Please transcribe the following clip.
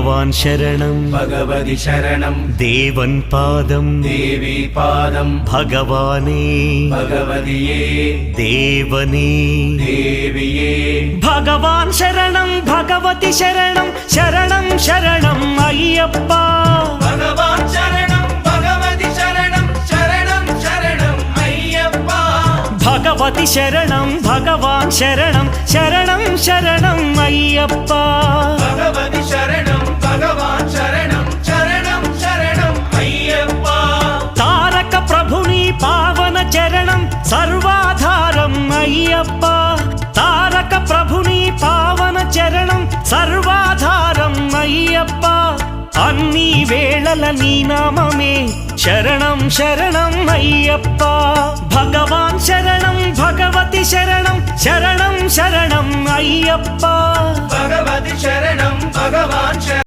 भगवान् शरणं भगवति शरणं देवन् पादं देवी पादं भगवाने भगवदिये देवने देविये भगवान् शरणं भगवति शरणं शरणं शरणं अय्यप्पा भगवान् शरणं भगवति शरणं शरणं शरणं अय्यप्पा भगवति शरणं भगवान् शरणं शरणं शरणं अय्यप्पा भगवति शरणं भगवान् शरणं शरणं शरणं अय्यप्पा तारक प्रभुनि पावन चरणं सर्वाधारं अय्यप्पा तारक प्रभुनि पावन चरणं सर्वाधारं अय्यप्पा अन्नी वेळల నీ నామమే శరణం శరణం అయ్యప్ప భగవాన్ శరణం భగవతి శరణం శరణం శరణం అయ్యప్ప भगवति शरणं भगवान्